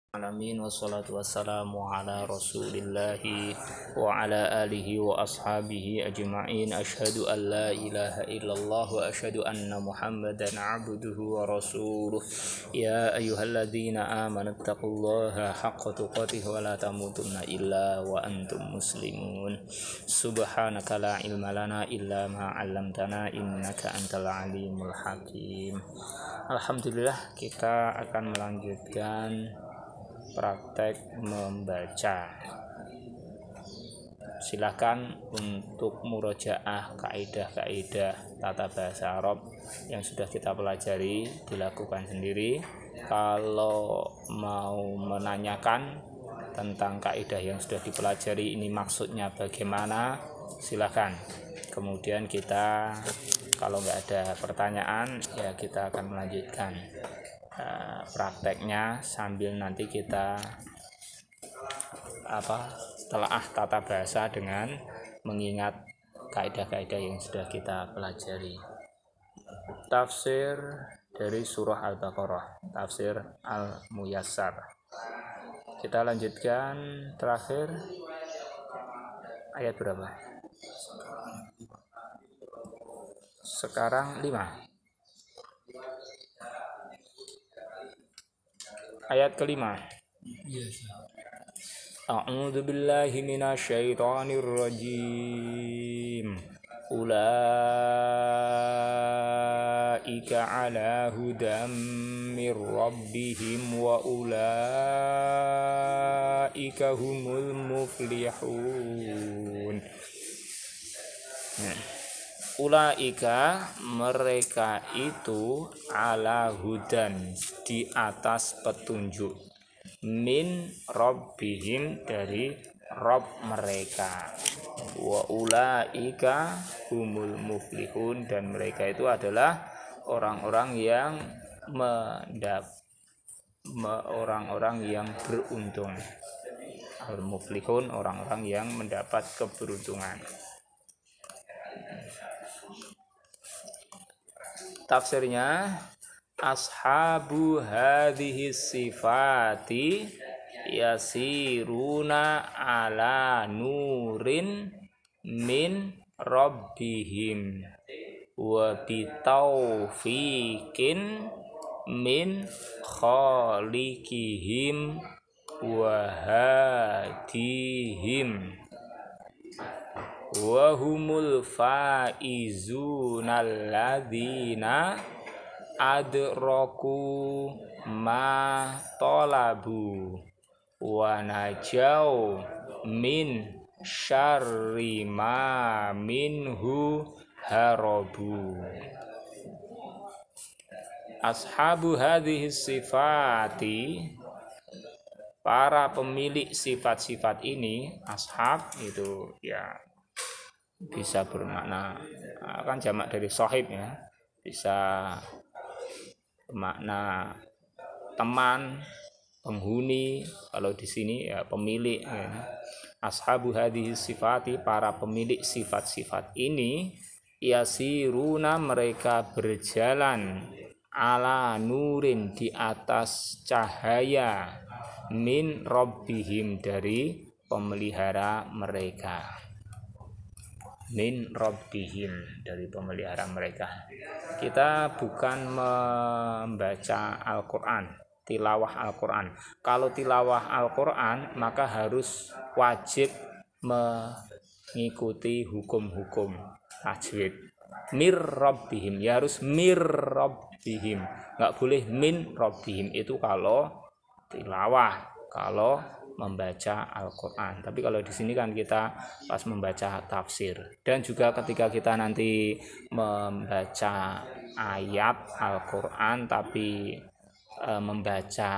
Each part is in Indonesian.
Alamin wassalatu wassalamu ala rasulillahi wa ala alihi wa ashabihi ajma'in. Ashhadu an la ilaha illallah wa ashhadu anna muhammadan abduhu wa rasuluh. Ya ayyuhalladzina amanu taqullaha haqqa tuqatih wa la tamutunna illa wa antum muslimun. Subhanaka la ilma lana illa ma 'allamtana innaka antal alimul hakim. Alhamdulillah, kita akan melanjutkan praktek membaca. Silakan untuk murojaah kaidah-kaidah tata bahasa Arab yang sudah kita pelajari dilakukan sendiri. Kalau mau menanyakan tentang kaidah yang sudah dipelajari ini maksudnya bagaimana, silakan. Kemudian kita kalau nggak ada pertanyaan ya kita akan melanjutkan prakteknya sambil nanti kita telaah tata bahasa dengan mengingat kaidah-kaidah yang sudah kita pelajari. Tafsir dari surah Al-Baqarah, tafsir Al-Muyassar. Kita lanjutkan terakhir ayat berapa? Sekarang 5. Ayat kelima. A'udzu billahi minasyaitonir rajim. Ulaika ala hudam mir rabbihim wa ulaika humul muflihun. Ulaika, mereka itu ala hudan, di atas petunjuk, min rabbihim, dari Rabb mereka, wa ulaika humul muflihun, dan mereka itu adalah orang-orang yang orang-orang yang beruntung. Al muflihun, orang-orang yang mendapat keberuntungan. Tafsirnya, ashabu hadhihi sifati yasiruna ala nurin min rabbihim wa bitaufiqin min khaliqihim wa hadihim wa humul faizuna alladzina adraku ma talabu wa najau min syarri ma minhu harabu. Ashabu hadhihi sifati, para pemilik sifat-sifat ini. Ashab itu ya bisa bermakna, kan jamak dari sahib ya, bisa bermakna teman, penghuni. Kalau di sini ya pemilik ya. Ashabu hadhihi sifati, para pemilik sifat-sifat ini, yasiruna, mereka berjalan, ala nurin, di atas cahaya, min rabbihim, dari pemelihara mereka. Min rabbihim, dari pemelihara mereka. Kita bukan membaca Al-Quran, tilawah Al-Quran. Kalau tilawah Al-Quran maka harus wajib mengikuti hukum-hukum tajwid. Mir rabbihim, ya harus mir rabbihim, nggak boleh min rabbihim. Itu kalau tilawah, kalau membaca Al-Quran. Tapi kalau di sini kan kita pas membaca tafsir. Dan juga ketika kita nanti membaca ayat Al-Quran tapi membaca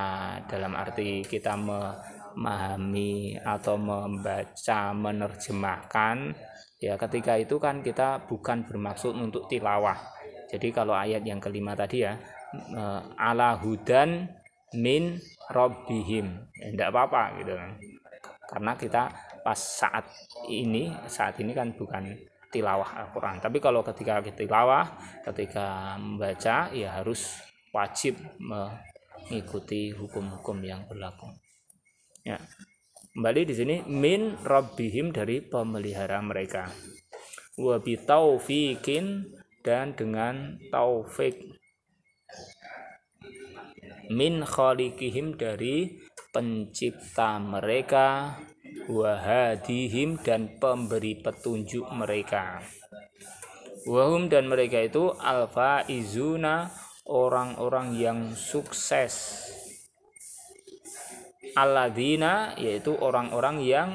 dalam arti kita memahami atau membaca, menerjemahkan, ya ketika itu kan kita bukan bermaksud untuk tilawah. Jadi kalau ayat yang kelima tadi ya, ala hudan min rabbihim, enggak apa-apa gitu, karena kita pas saat ini kan bukan tilawah Al-Quran. Tapi kalau ketika tilawah, ketika membaca ya harus wajib mengikuti hukum-hukum yang berlaku. Ya. Kembali di sini min rabbihim dari pemelihara mereka. Wa bi taufiqin dan dengan taufik. Min khaliqihim dari pencipta mereka, wa hadihim dan pemberi petunjuk mereka. Wahum dan mereka itu al-faizuna, orang-orang yang sukses. Alladzina yaitu orang-orang yang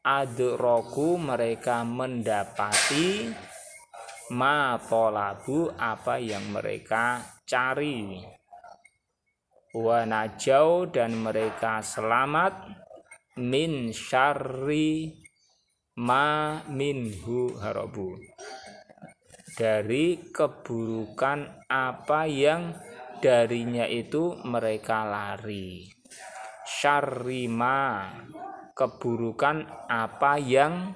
adraku mereka mendapati ma tolabu apa yang mereka cari. Wa najau dan mereka selamat min syarri ma minhu harabu dari keburukan apa yang darinya itu mereka lari. Syarrima keburukan apa yang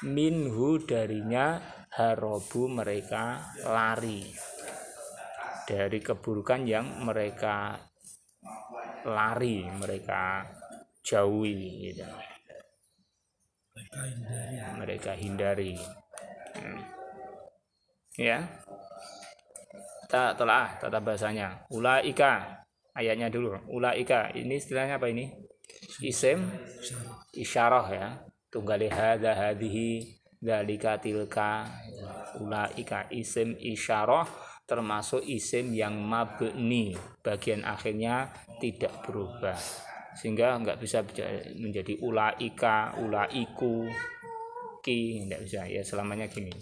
minhu darinya harobu mereka lari, dari keburukan yang mereka lari, mereka jauhi gitu. Mereka hindari. Ya, kita telah tata bahasanya. Ulaika ayatnya dulu. Ulaika ini istilahnya apa ini? Isim isyarah ya. Tunggali hadza hadhihi dzalika tilka. Ulaika isim isyarah termasuk isim yang mabni, bagian akhirnya tidak berubah. Sehingga enggak bisa menjadi ulaika, ulaiku, ki, enggak bisa ya, selamanya gini.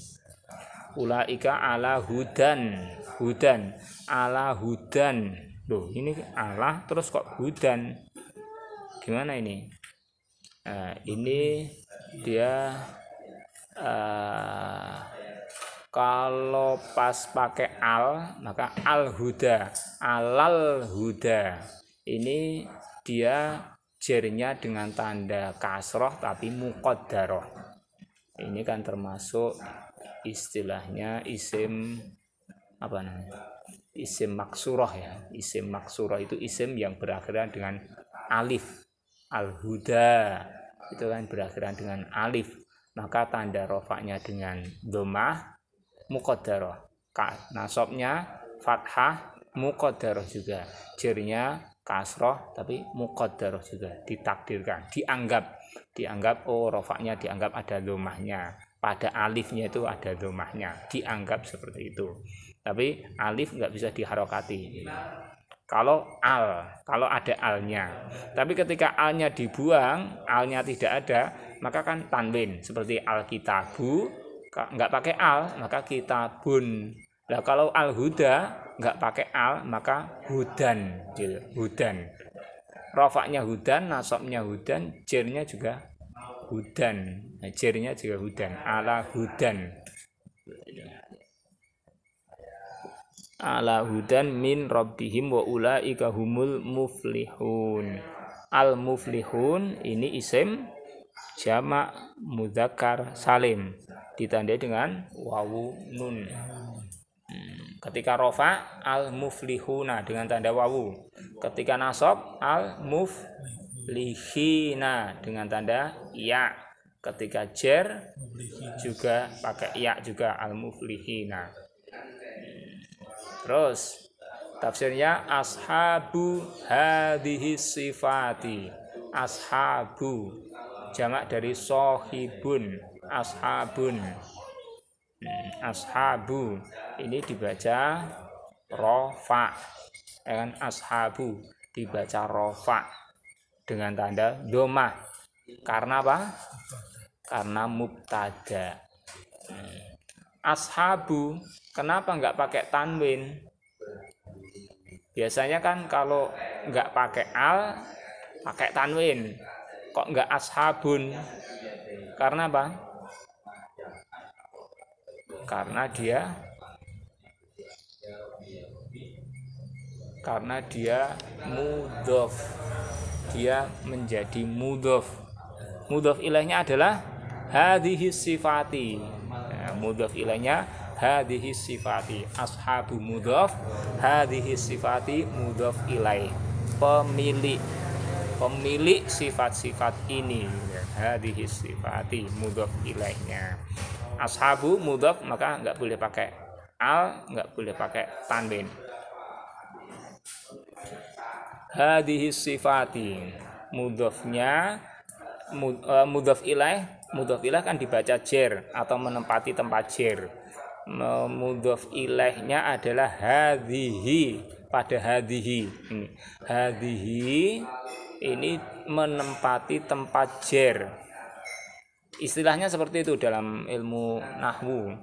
Ulaika ala hudan, hudan, ala hudan. Loh, ini Allah terus kok hudan? Gimana ini? Ini dia kalau pas pakai al maka al huda, alal huda. Ini dia jernya dengan tanda kasroh tapi muqaddarah. Ini kan termasuk istilahnya isim apa namanya? Isim maksurah ya. Isim maksurah itu isim yang berakhiran dengan alif. Al-huda itu kan berakhiran dengan alif, maka tanda rofaknya dengan dhammah muqaddarah. Nasabnya fathah muqaddarah juga. Jernya kasroh tapi muqaddarah juga, ditakdirkan, dianggap oh rofaknya dianggap ada dhammahnya. Pada alifnya itu ada dhammahnya, dianggap seperti itu. Tapi alif nggak bisa diharokati. Kalau ada alnya. Tapi ketika alnya dibuang, alnya tidak ada, maka kan tanwin. Seperti al-kitabu, nggak pakai al, maka kitabun. Nah kalau al-huda nggak pakai al, maka hudan. Hudan. Rofaknya hudan, nasabnya hudan, jernya juga hudan. Jernya juga hudan. Ala hudan. Ala hudan min rabbihim wa ulaika humul muflihun. Al muflihun ini isim jamak mudzakkar salim ditandai dengan wawu nun. Ketika rofa al muflihuna dengan tanda wawu. Ketika nasab al muflihina dengan tanda ya. Ketika jer juga pakai ya juga al muflihina. Terus tafsirnya ashabu hadhihi sifati. Ashabu jamak dari sohibun, ashabun. Ashabu ini dibaca rofa, kan ashabu dibaca rofa dengan tanda dhammah. Karena apa? Karena mubtada. Ashabu kenapa nggak pakai tanwin? Biasanya kan kalau nggak pakai al, pakai tanwin. Kok nggak ashabun? Karena apa? Karena dia mudhof. Dia menjadi mudhof. Mudhof ilaihnya adalah hadhihi sifati. Mudhof ilaihnya hadhihi sifati. Ashabu mudhaf, hadhihi sifati mudhaf ilaih. Pemilik sifat-sifat ini. Hadhihi sifati mudhaf ilaihnya. Ashabu mudhaf maka enggak boleh pakai al, enggak boleh pakai tanwin. Hadhihi sifati mudhafnya mudhaf ilaih kan dibaca jer atau menempati tempat jer. Mudhaf ilaihnya adalah hadhihi pada hadhihi. Hadhihi ini menempati tempat jer. Istilahnya seperti itu dalam ilmu nahwu.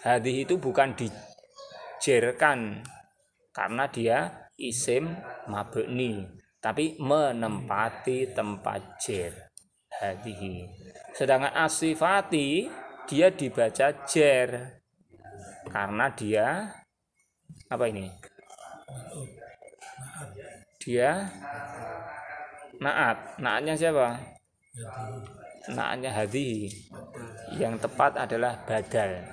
Hadhihi itu bukan dijerkan karena dia isim mabni, tapi menempati tempat jer. Hadhihi. Sedangkan asifati dia dibaca jer karena dia apa ini? Dia naat. Naatnya siapa? Naatnya hadhihi. Yang tepat adalah badal.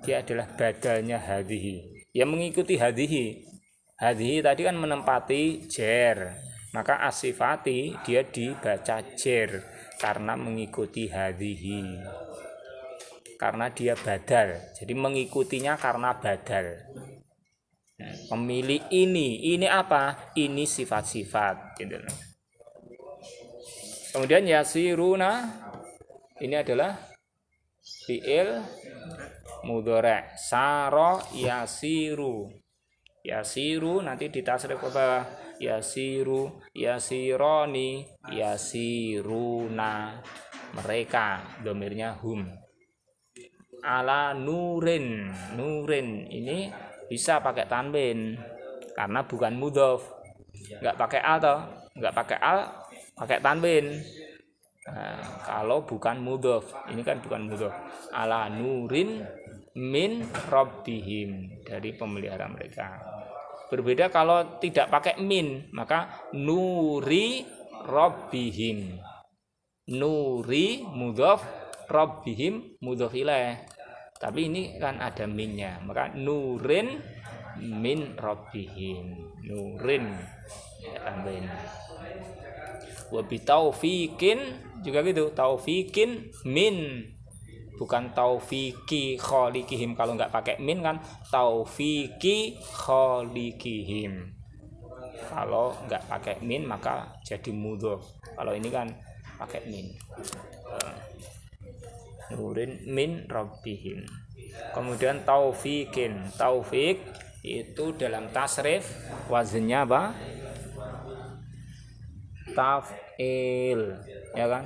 Dia adalah badalnya hadhihi. Yang mengikuti hadhihi. Hadhihi tadi kan menempati jer. Maka asifati dia dibaca jer karena mengikuti hadhihi. Karena dia badal. Jadi mengikutinya karena badal. Pemilih ini apa? Ini sifat-sifat gitu. Kemudian yasiruna ini adalah fi'il mudhari'. Sara yasiru. Yasiru nanti ditasrif ke bawah. Yasiru, yasironi, yasiruna. Mereka, domirnya hum. Ala nurin. Nurin ini bisa pakai tanwin karena bukan mudhaf. Enggak pakai al toh? Enggak pakai al, pakai tanwin. Nah, kalau bukan mudhaf, ini kan bukan mudhaf. Ala nurin min rabbihim, dari pemelihara mereka. Berbeda kalau tidak pakai min, maka nuri rabbihim. Nuri mudhaf, rabbihim mudhaf ilaih. Tapi ini kan ada minnya, maka nurin min rabbihim. Nurin tambahin. Wa bi taufiqin juga gitu, taufiqin min, bukan taufiki khaliqihim. Kalau nggak pakai min kan taufiki khaliqihim. Kalau nggak pakai min maka jadi mudhaf. Kalau ini kan pakai min. Nurin min rabbihim. Kemudian taufiqin. Taufik itu dalam tasrif wazennya apa? Taf'il, ya kan?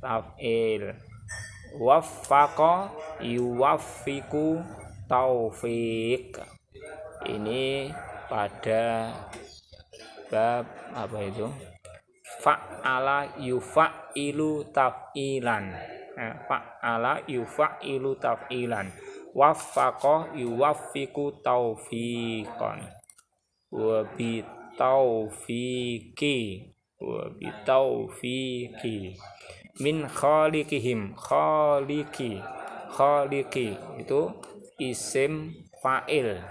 Taf'il. Waffaqa yuwaffiqu taufiq. Ini pada bab apa itu? Fa'ala yufa'ilu taf'ilan. Fa'ala yufa'ilu taf'ilan. Waffaqa yuwaffiqu taufiqan. Wa bi taufiqi. Wa bi taufiqi. Min khaliqihim. Khaliqi. Khaliqi itu isim fa'il.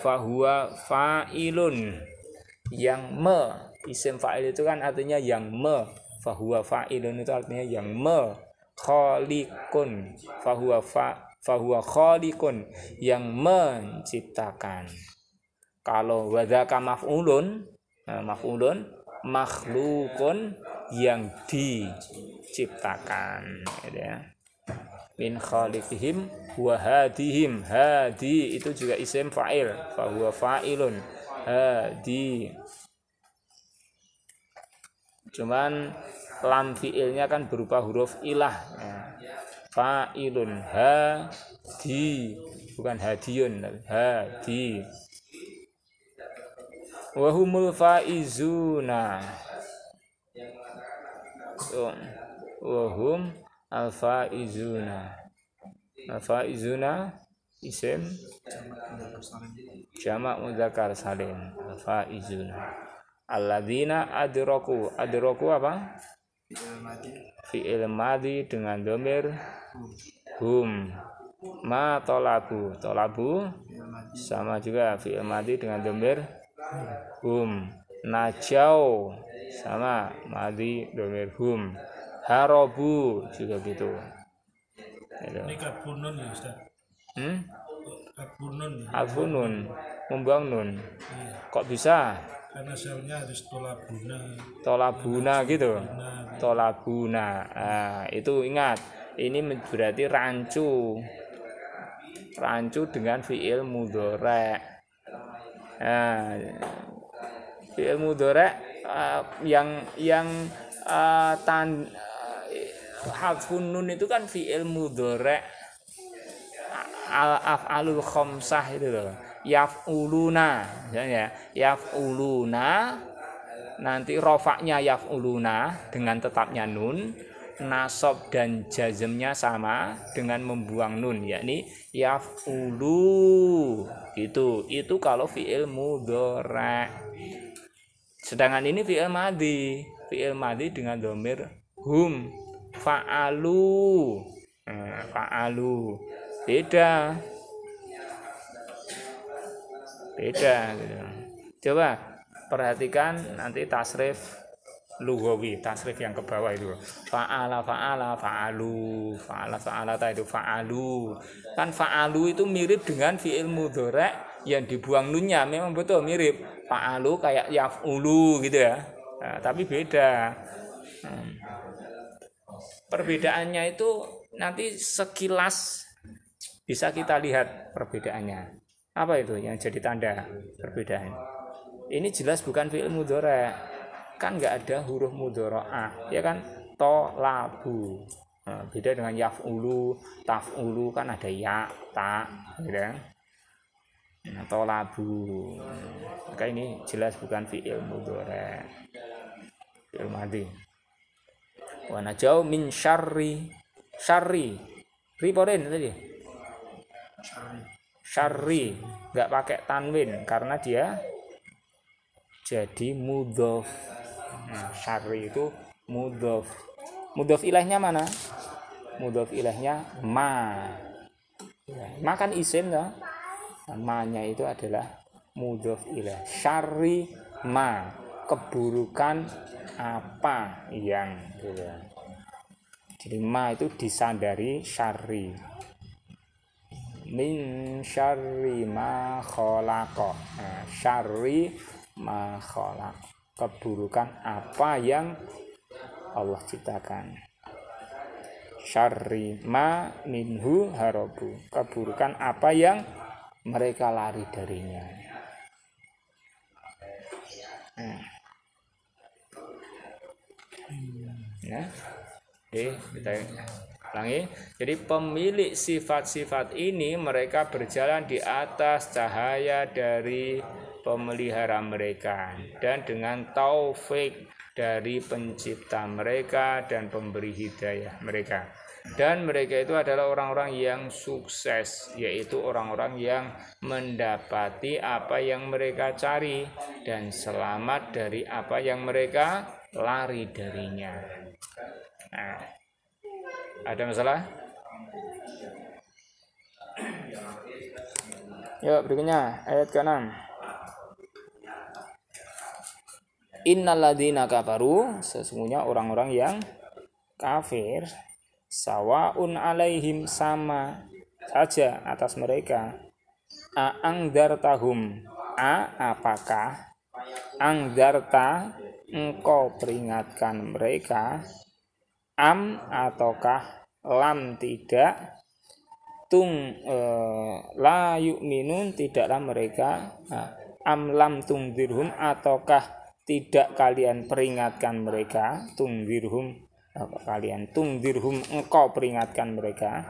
Fahuwa fa'ilun. Yang isim fa'il itu kan artinya yang fahuwa fa'ilun itu artinya yang khaliqun. Fahuwa khaliqun, yang menciptakan. Kalau wadzaka maf'ulun, maf'ulun makhlukun, yang diciptakan, gitu ya. Min khaliqihim wa hadihim. Hadi itu juga isim fa'il, fahuwa fa'ilun. Hadi. Cuman lam fi'ilnya kan berupa huruf ilah. Fa'ilun, hadi, bukan hadiyun, hadi. Wahumul faizuna. Wahum al-faizuna. Al-faizuna isim jamak mudzakkar salim. Al-faizuna. Alladzina adraku. Adraku apa? Fi'il madhi dengan domir hum. ma tolabu. Tolabu sama juga fi'il madhi dengan dhamir hum. Najau sama madhi dhamir hum. Harobu juga gitu. Ini kabunun ya Ustaz. Kabunun. Alfunun membuang nun. Iya. Kok bisa? Karena asalnya harus tolabuna. Tolabuna gitu. Tolabuna. Itu ingat. Ini berarti rancu. Rancu dengan fi'il mudhari'. Fi'il mudhari' yang hadfun nun itu kan fi'il mudhari' af'alul khamsah itu loh. Yaf'uluna misalnya yaf'uluna, nanti rofaknya yaf'uluna dengan tetapnya nun, nasab dan jazmnya sama dengan membuang nun, yakni yaf'ulu gitu. Itu kalau fi'il mudhari'. Sedangkan ini fi'il madhi dengan dhamir hum. Fa'alu. Fa'alu beda gitu. Coba perhatikan nanti tasrif lughawi, tasrif yang ke bawah itu. Fa'ala fa'alu, fa'ala itu fa'alu. Kan fa'alu itu mirip dengan fi'il mudhari' yang dibuang nunnya, memang betul mirip. Fa'alu kayak yaf'ulu gitu ya. Nah, tapi beda. Perbedaannya itu nanti sekilas bisa kita lihat perbedaannya. Apa itu yang jadi tanda perbedaan? Ini jelas bukan fi'il mudhari'. Kan enggak ada huruf mudhara'ah, ya kan? Tolabu. Nah, beda dengan yaf'ulu, taf'ulu kan ada ya, ta, gitu kan? Nah, tolabu. Maka ini jelas bukan fi'il mudhari'. Fi'il madhi. Wa najau min syarri. Riporin tadi. Syarri enggak pakai tanwin karena dia jadi mudhof. Nah, syarri itu mudhof. Mudhof ilaihnya mana? Mudhof ilaihnya ma. Ma kan isim toh. Nah, ma-nya itu adalah mudhof ilaih. Syarri ma, keburukan apa yang gitu. Jadi ma itu disandari syarri. Min syarri ma khalaqa. Nah, syarri ma khalaq, keburukan apa yang Allah ciptakan. Syarri ma minhu harabu, keburukan apa yang mereka lari darinya. Nah, oke, kita ulangi. Jadi pemilik sifat-sifat ini mereka berjalan di atas cahaya dari pemelihara mereka dan dengan taufik dari pencipta mereka dan pemberi hidayah mereka. Dan mereka itu adalah orang-orang yang sukses, yaitu orang-orang yang mendapati apa yang mereka cari dan selamat dari apa yang mereka lari darinya. Nah, ada masalah? Yuk berikutnya ayat ke-6. Innalladzina kafaru, sesungguhnya orang-orang yang kafir, sawaun alaihim, sama saja atas mereka. Angdartahum, apakah angdarta engkau peringatkan mereka, ataukah lam tidak, la yu'minun tidaklah mereka, lam tungdirhum ataukah tidak kalian peringatkan mereka, tungdirhum engkau peringatkan mereka,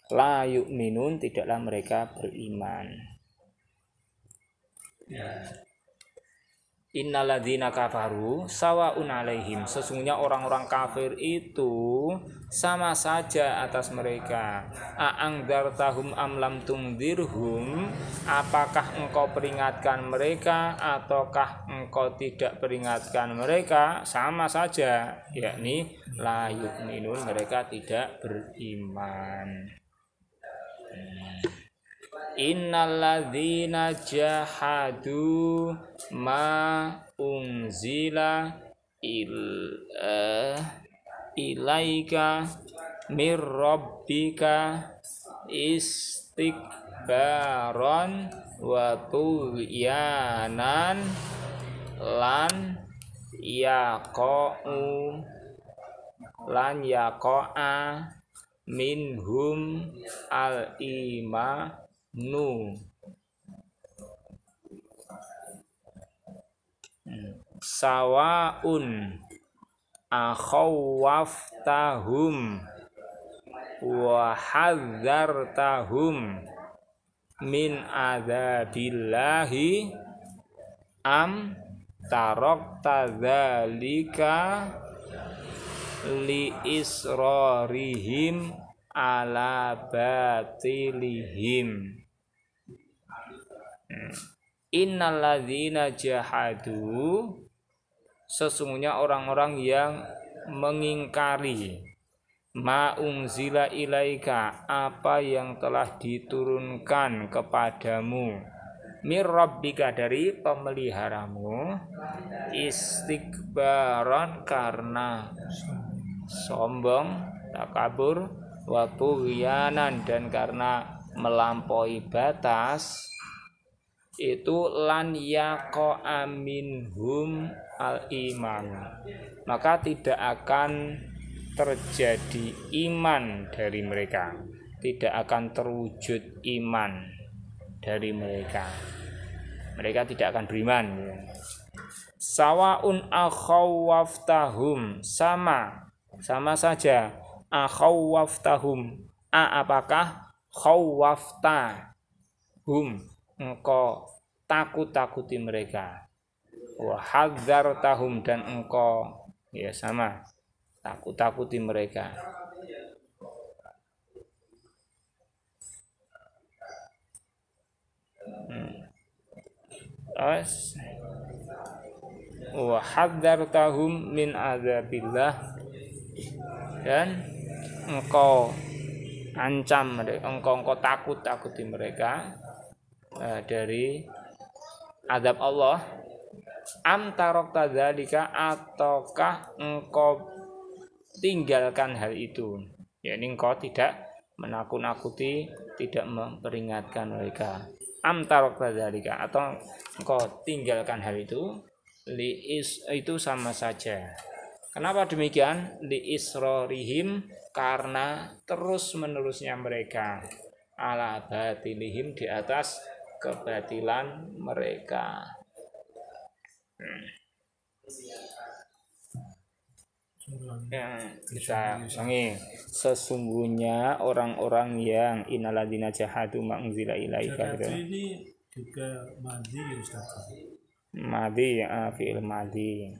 la yu'minun tidaklah mereka beriman. Innalladzina kafaru sawaun alaihim, sesungguhnya orang-orang kafir itu sama saja atas mereka. A'angdartahum am lam tungdirhum, apakah engkau peringatkan mereka ataukah engkau tidak peringatkan mereka, sama saja, yakni la yu'minun, mereka tidak beriman. Innalladzina jahadu ma unzila ilaika mir rabbika istikbaron wa tughyanan lan yaqa'a minhum al-imanu sawaun akhawwaftahum wa hadzartahum min adzabillahi am tarakta dzalika li israrihim ala batilihim. Innalladzina jahadu, sesungguhnya orang-orang yang mengingkari ma unzila ilaika, apa yang telah diturunkan kepadamu, mir rabbika, dari pemeliharamu, istikbaran, karena sombong, takabur, wa tughyanan, dan karena melampaui batas, itu lan yaqa'a minhum al-iman, maka tidak akan terjadi iman dari mereka, tidak akan terwujud iman dari mereka, mereka tidak akan beriman. Sawaun akhawwaftahum, sama saja, akhawwaftahum, apakah khawwaftahum, engkau takut-takuti mereka, wa hadzartahum, dan engkau ya sama takut-takuti mereka. Wa hadzartahum min adzabillah, dan engkau ancam mereka, engkau takut-takuti mereka dari azab Allah. Am tarakta dzalika, ataukah engkau tinggalkan hal itu, yakni engkau tidak menakut-nakuti, tidak memperingatkan mereka. Am tarakta dzalika, atau engkau tinggalkan hal itu, itu sama saja. Kenapa demikian? Li israrihim, karena terus menerusnya mereka, ala batilihim, di atas kebatilan mereka. Kita ulangi. Sesungguhnya orang-orang yang innalladzina jahadu ma unzila ilaika, ini juga madi ya Ustaz. Madi, fi'il madi.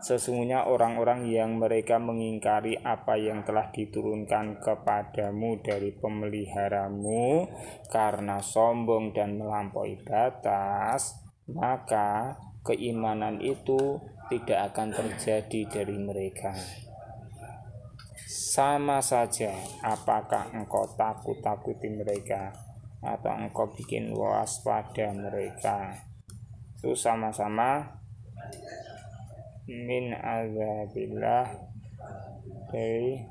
Sesungguhnya orang-orang yang mereka mengingkari apa yang telah diturunkan kepadamu dari pemeliharamu karena sombong dan melampaui batas, maka keimanan itu tidak akan terjadi dari mereka. Sama saja, apakah engkau takut-takuti mereka atau engkau bikin waspada mereka, itu sama-sama min azabillah, dari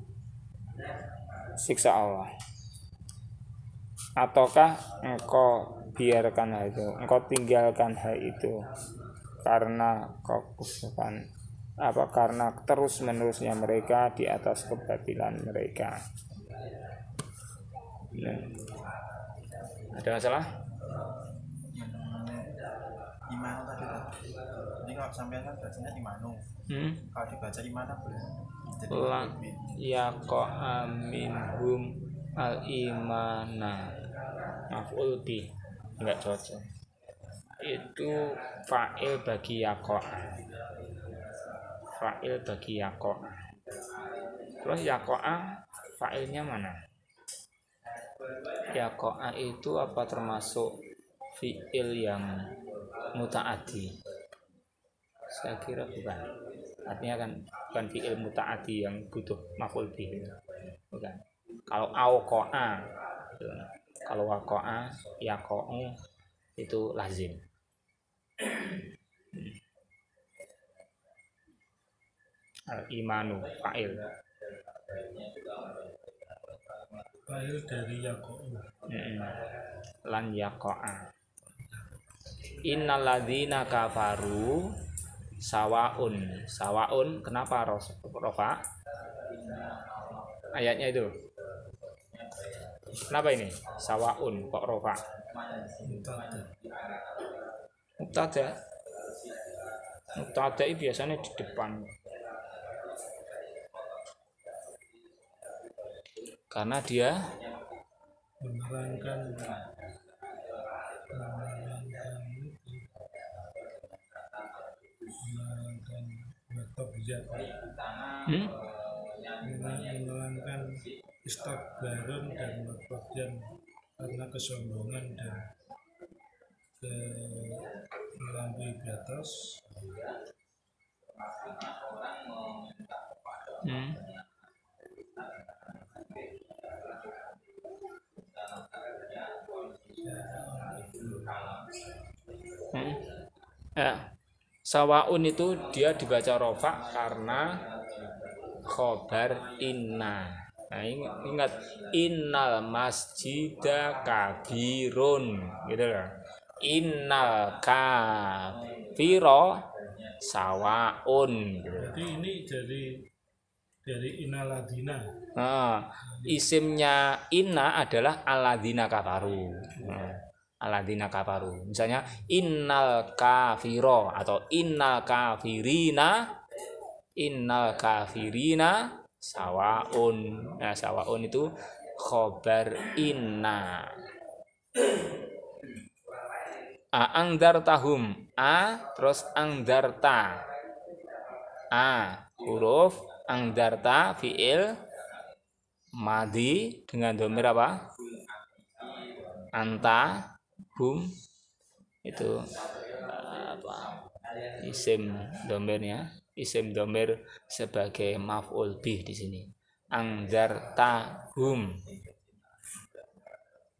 siksa Allah. Ataukah engkau biarkan hal itu, engkau tinggalkan hal itu karena kekufuran, karena terus menerusnya mereka di atas kebatilan mereka. Ada masalah? Imanu tadi. Ini kalau sampai kan bacanya imanu. Kalau dibaca imana boleh. Lan yaqa'a minhum al-imana, maf'ul bi, enggak cocok. Itu fa'il bagi yaqa'a. Fa'il bagi yaqa'a. Terus yaqa'a fa'ilnya mana? Yaqa'a itu apa termasuk fi'il yang muta'addi? Saya kira bukan. Artinya kan bukan fi'il muta'addi yang butuh maf'ul bih. Bukan. Kalau auqa'a Kalau waqa'a yaqa'u itu lazim. Al-imanu fa'il. Fa'il dari yaqa'u. Lan yaqa'a. Innal ladzina kafaru sawaun. Sawaun kenapa rofa? Ayatnya itu. Kenapa ini? Sawaun kok rofa? Mubtada. Mubtada itu biasanya di depan. Karena dia menerangkan menerangkan istakbaran dan makbudyan karena kesombongan dan melampaui batas. Ya. Sawaun itu dia dibaca rofa karena khobar inna. Nah, ingat innal masjida kabirun gitu loh. Innal kafiro sawaun gitu. Jadi ini dari inaladina. Nah, isimnya inna adalah aladina kafaru. Aladina kafaru. Misalnya innal kafiro atau innal kafirina sawaun. Nah, sawaun itu khobar inna. Angdartahum terus angdarta. Huruf angdarta fiil madi dengan dhamir apa? Anta hum itu apa? Isim dhamirnya, isim dhamir sebagai maf'ul bih di sini. Angdartahum.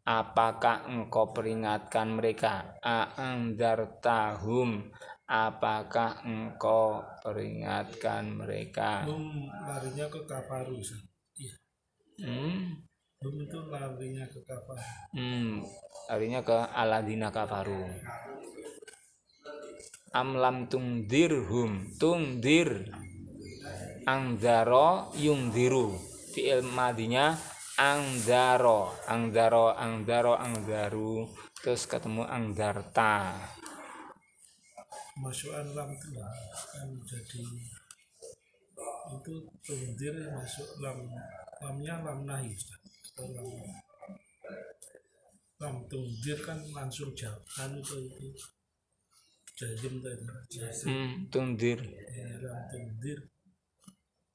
Apakah engkau peringatkan mereka? Angdartahum. Apakah engkau peringatkan mereka? Larinya ke kafaru. Iya. Itu larinya ke kafaru. Larinya ke aladina kafaru. Amlam tungdirhum. Tungdir. Angdaro yungdiru. Fi'il madinya angdaro. Angdaru. Terus ketemu angdarta. Masukan lam itu kan jadi itu tungdir masuk lamnya lam nahi. Lam tungdir kan langsung jawaban itu jazim tadi. Tungdir. Lam tungdir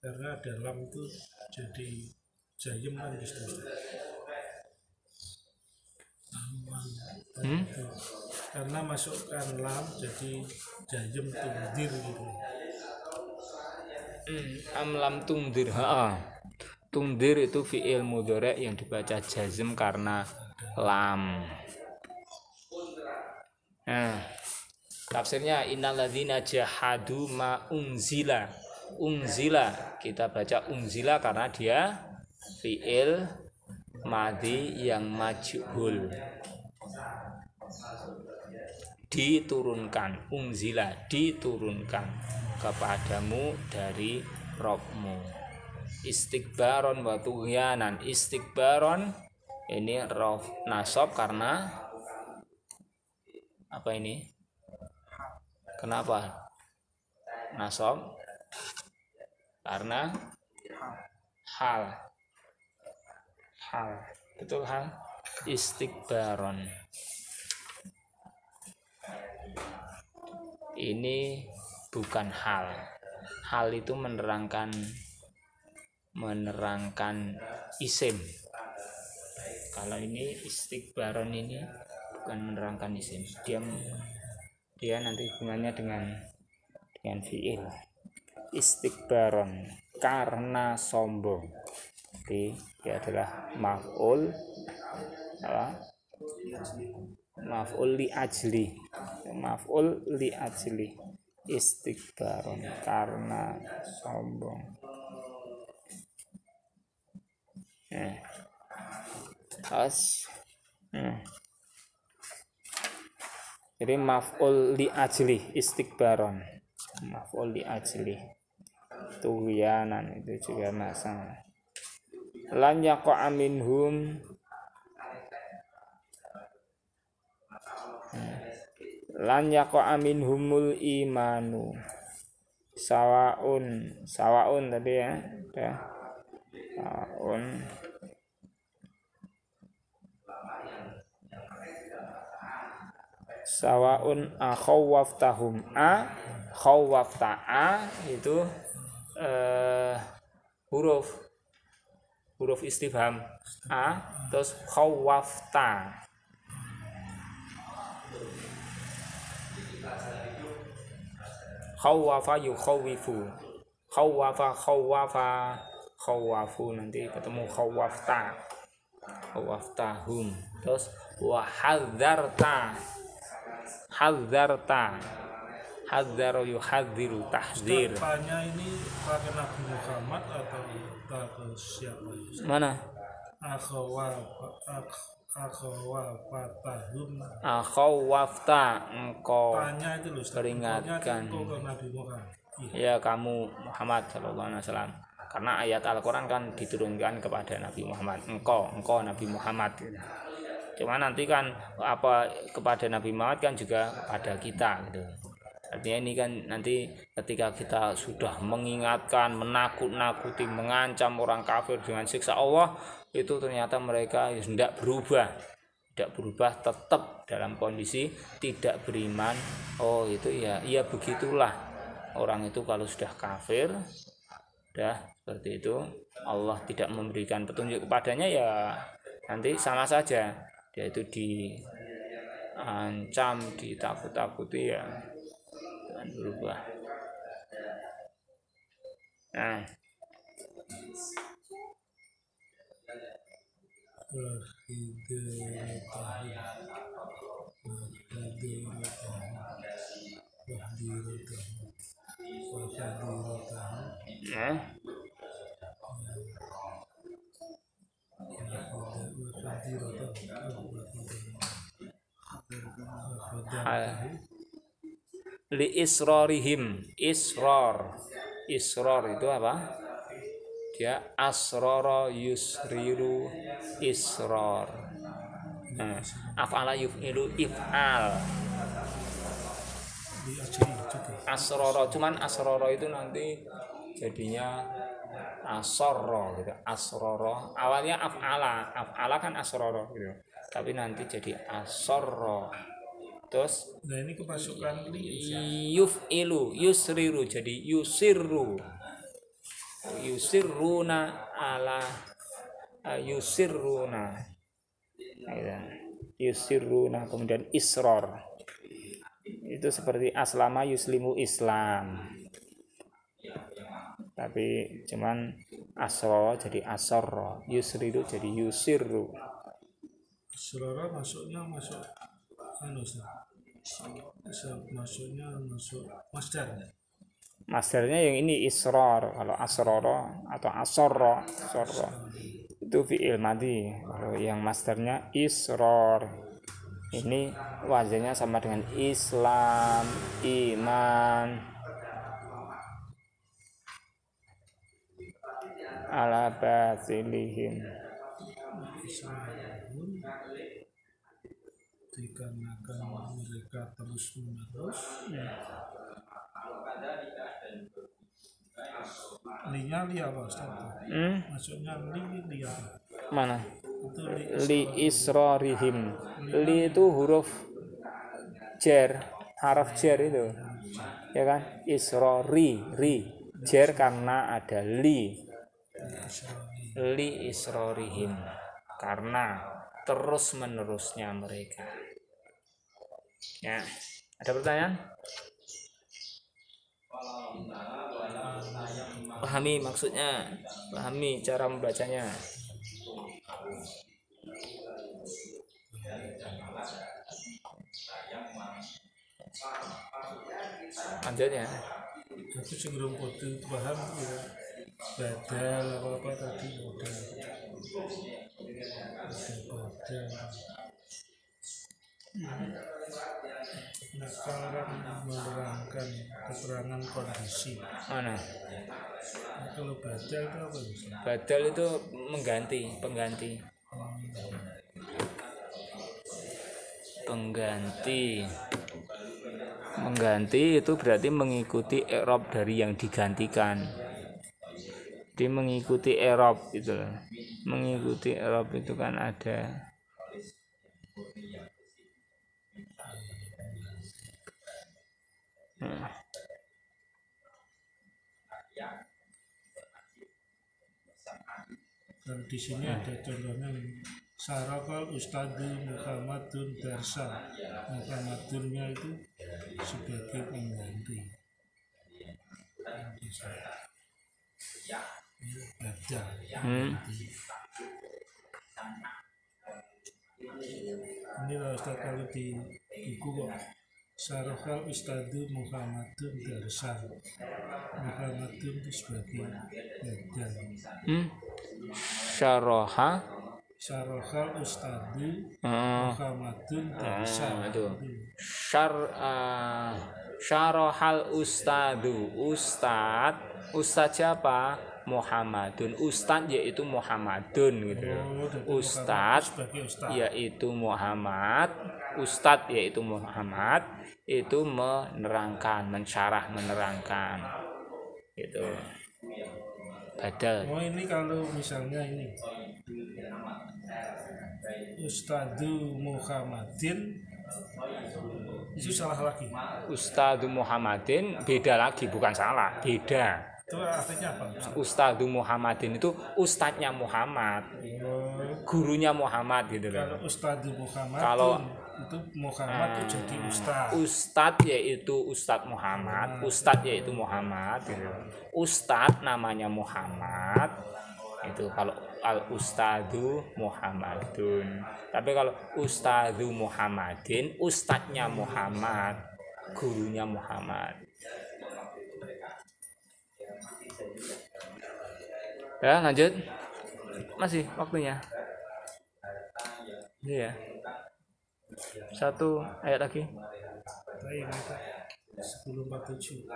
karena ada lam itu jadi jazim kan gitu. Karena masukkan lam jadi jazim tungdir gitu. Amlam tungdir. Tungdir itu fi'il mudhari' yang dibaca jazm karena lam. Nah, tafsirnya innal ladzina jahadu ma unzila. Unzila kita baca unzila karena dia fi'il madi yang majhul. Diturunkan, unzila diturunkan kepadamu dari Rabbmu. Istikbaron wa tughyanan. Istikbaron ini rof nasab karena apa ini? Kenapa nasab? Karena hal. Betul hal? Istikbaron. Ini bukan hal. Hal itu menerangkan isim. Kalau ini istikbaron ini bukan menerangkan isim. Dia nanti hubungannya dengan fi'il. Istikbaron karena sombong. Jadi dia adalah maf'ul apa? Maf'ul li ajli. Maf'ul li ajli. Istikbaron karena sombong. Terus jadi maf'ul li ajli istikbaron. Maf'ul li ajli. Tughyanan itu juga masalah. Lan yaqa minhum lan yaqa minhumul imanu sawaun tadi ya sawaun akhawwaftahum khawwafta itu huruf istifham terus khawwafta khawwafa yukhawwifu khawwafu nanti ketemu khawwaftahum terus wa hadzarta hadzara yuhadziru tahdzir. Tanya ini pakai Nabi Muhammad atau pakai siapa? Mana? Akhawafta engkau tanya itu loh, peringatkan Nabi Muhammad. Ya kamu Muhammad sallallahu alaihi wasallam. Karena ayat Al-Qur'an kan diturunkan kepada Nabi Muhammad. Engkau Nabi Muhammad. Cuma nanti kan apa kepada Nabi Muhammad kan juga kepada kita gitu. Artinya ini kan nanti ketika kita sudah mengingatkan, menakut-nakuti, mengancam orang kafir dengan siksa Allah, itu ternyata mereka tidak berubah, tetap dalam kondisi tidak beriman. Oh itu ya begitulah orang itu kalau sudah kafir, sudah seperti itu, Allah tidak memberikan petunjuk kepadanya, ya nanti sama saja dia itu diancam, ditakut-takuti, ya berubah. Nah, li israrihim, israr itu apa? Dia asrara yusriru israr. Af'ala yuf'ilu if'al. Asrara, cuman asrara itu nanti jadinya asrara gitu. Asrara awalnya af'ala kan asrara gitu. Tapi nanti jadi asrara. Terus nah ini kemasukan yuf'ilu yusriru jadi yusirruna ala yusirruna kemudian israr itu seperti aslama yuslimu Islam, tapi cuman asra jadi asarra, yusriru jadi yusirru. Israr masuk masdarnya yang ini israr. Kalau asrara atau asarra itu fi'il madhi. Kalau yang masdarnya israr ini wazannya sama dengan Islam, iman. Ala batilihim dikarenakan mereka terus menerus linya apa maksudnya li apa? Mana? Li israrihim. Li itu huruf jar, haraf jar itu ya kan, israri jar karena ada li israrihim karena terus menerusnya mereka. Ya, ada pertanyaan? Pahami maksudnya, pahami cara membacanya. Selanjutnya Aku cenderung putih paham ya. Badal apa tadi badal. Nakal kan menerangkan keterangan kondisi. mana? Nah, kalau badal itu apa sih? Badal itu mengganti, pengganti. Mengganti itu berarti mengikuti i'rab dari yang digantikan. Dia mengikuti i'rab gitu loh. Mengikuti i'rab itu kan ada Dan di sini ada contohnya Sarakal Ustadu Muhammadun Darsa. Muhammadunnya itu sebagai pengganti. Baca. Ini loh Ustaz, kalau di buku kok Sarakal Ustadu Muhammadun Darsa. Muhammadun itu sebagai baca. Syarahal Ustadu Muhammadun Darsa. Itu Syarahal Ustadu. Ustad siapa? Muhammadun. Ustad yaitu Muhammadun gitu. Ustad yaitu Muhammad. Ustad yaitu Muhammad itu menerangkan, mensyarah, menerangkan gitu. Badal. Oh ini kalau misalnya ini Ustadu Muhammadin itu salah lagi. Ustadu Muhammadin beda lagi, bukan salah, beda. Itu artinya apa? Ustadu Muhammadin itu ustadznya Muhammad, gurunya Muhammad gitu loh. Kalau Ustadu Muhammad itu Muhammad itu jadi ustad. Ustad yaitu Ustadz Muhammad, Ustadz yaitu Muhammad gitu. Ustadz namanya Muhammad. Itu kalau al Ustadu Muhammadun. Tapi kalau Ustadu Muhammadin, ustadznya Muhammad, gurunya Muhammad. Ya, lanjut. Masih waktunya. Iya. Satu ayat lagi. Baik, 1047.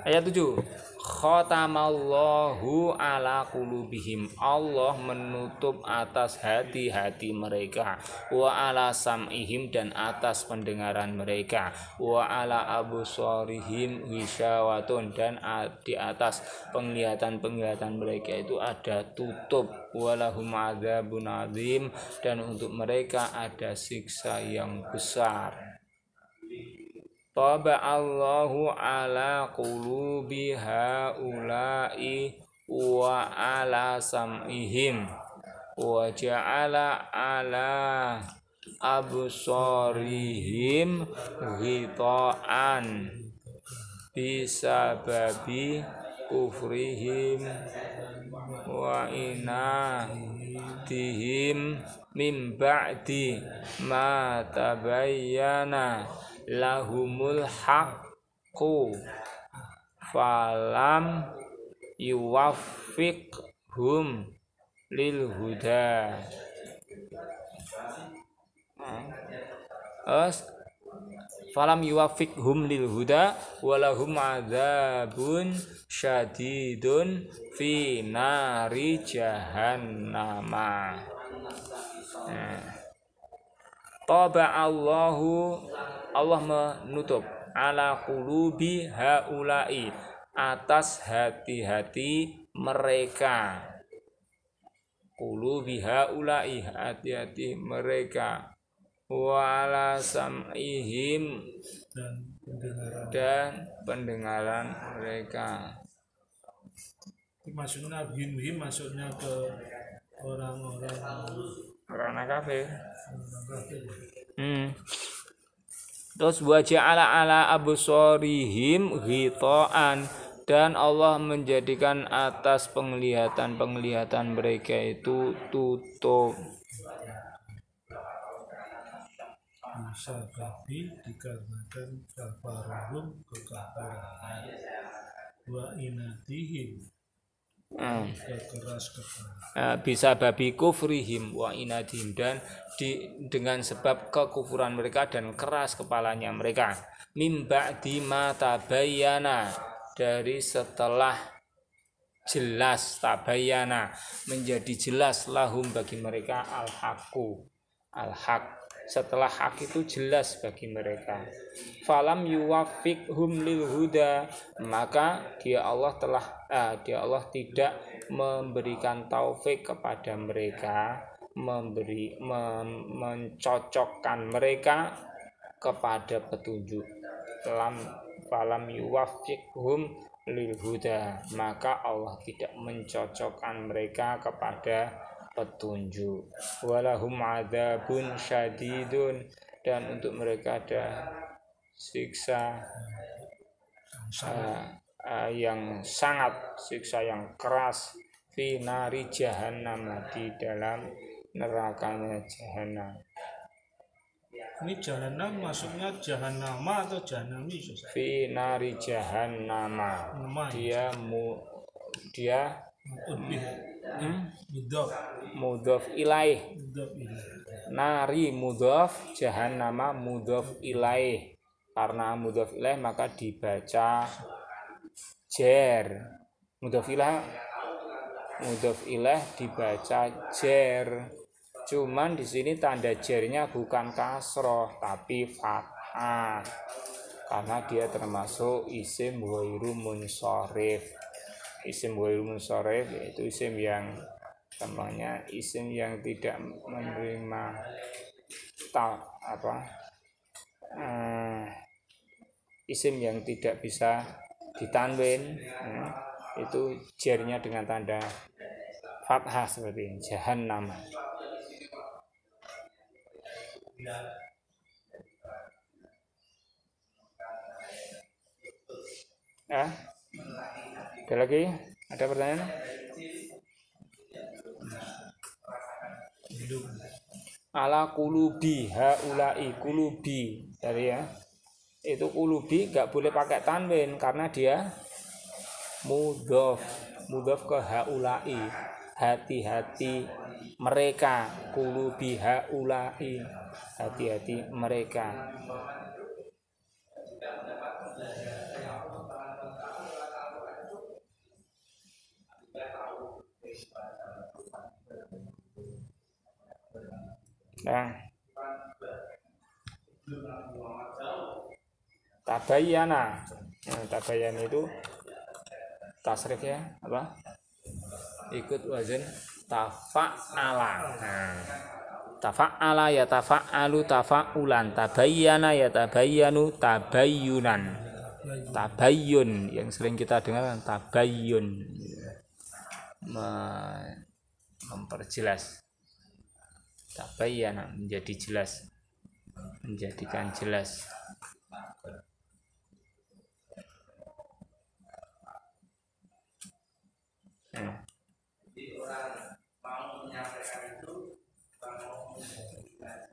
Ayat 7. Khatamallahu ala qulubihim. Allah menutup atas hati-hati mereka, wa ala sam'ihim, dan atas pendengaran mereka, wa ala absarihim ghishawatun, dan di atas penglihatan mereka itu ada tutup, walahum adzabun azim, dan untuk mereka ada siksa yang besar. Taba'allahu ala qulubi haula'i wa ala sam'ihim wa ja'ala ala absarihim ghita'an bisababi kufrihim wa inadihim min ba'di ma tabayyana lahumul haqqu falam yuwaffiqhum lil huda. Falam yuwaffiqhum lil huda walahum adzabun syadidun fi nari jahannama. Taba'allahu, Allah menutup, ala qulubi haula'i, atas hati-hati mereka. Qulubi haula'i, hati-hati mereka. Wa ala sam'ihim, dan pendengaran mereka. Maksudnya him maksudnya ke orang kafir. Terus wa ja'ala ala absarihim ghita'an, dan Allah menjadikan atas penglihatan mereka itu tutup. bisa babi dikarenakan kafaruhum kekafaran wa inatihim kekeras kepala bisa babi kufrihim wa inadihim, dan dengan sebab kekufuran mereka dan keras kepalanya mereka. Mimba di mata bayana, dari setelah jelas, tabayana menjadi jelas, lahum bagi mereka al-haqqu, al-haq, setelah hak itu jelas bagi mereka. Falam yuwaffiqhum lil huda, maka dia Allah tidak memberikan taufik kepada mereka, mencocokkan mereka kepada petunjuk. Falam yuwaffiqhum lil huda, maka Allah tidak mencocokkan mereka kepada petunjuk. Walahum adzabun syadidun, dan untuk mereka ada siksa yang sangat, siksa yang keras, fi nari jahannam, di dalam nerakanya jahannam. Ini jahannam maksudnya jahannama atau jahannami? Fi nari jahannama, dia mudhof ilaih, nari mudhof, jahannama mudhof ilaih. Karena mudhof ilaih maka dibaca jer, mudhof ilaih dibaca jer. Cuman di sini tanda jernya bukan kasroh tapi fathah, karena dia termasuk isim ghairu munsharif. Isim ghairu munsharif yaitu isim yang tidak menerima isim yang tidak bisa ditanwin, itu jernya dengan tanda fathah seperti ini, jahannam. Ada lagi? Ada pertanyaan? Ala kulubi haulai, kulubi dari ya, itu kulubi nggak boleh pakai tanwin karena dia mudhof ke haulai, hati-hati mereka, kulubi haulai, hati-hati mereka. Nah, tabayyana. Tabayyana itu tasrif ya, apa? Ikut wazan tafa'ala. Tafa'ala ya tafa'alu tafa'ulan, tabayyana ya tabayyanu tabayyunan. Tabayyun yang sering kita dengar, tabayyun, memperjelas. Tabayyana menjadi jelas, menjadikan jelas.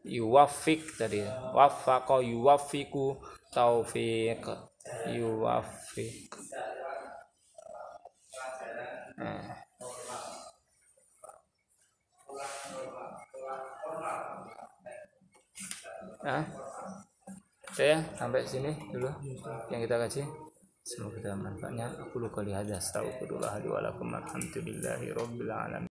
Yuwaffiq tadi, waffaqa yuwaffiqu, taufiq, yuwaffiq. Saya sampai sini dulu yang kita kaji. Semoga manfaatnya. Aku qouli hadza, astaghfirullah li wa lakum, alhamdulillahi rabbil alamin.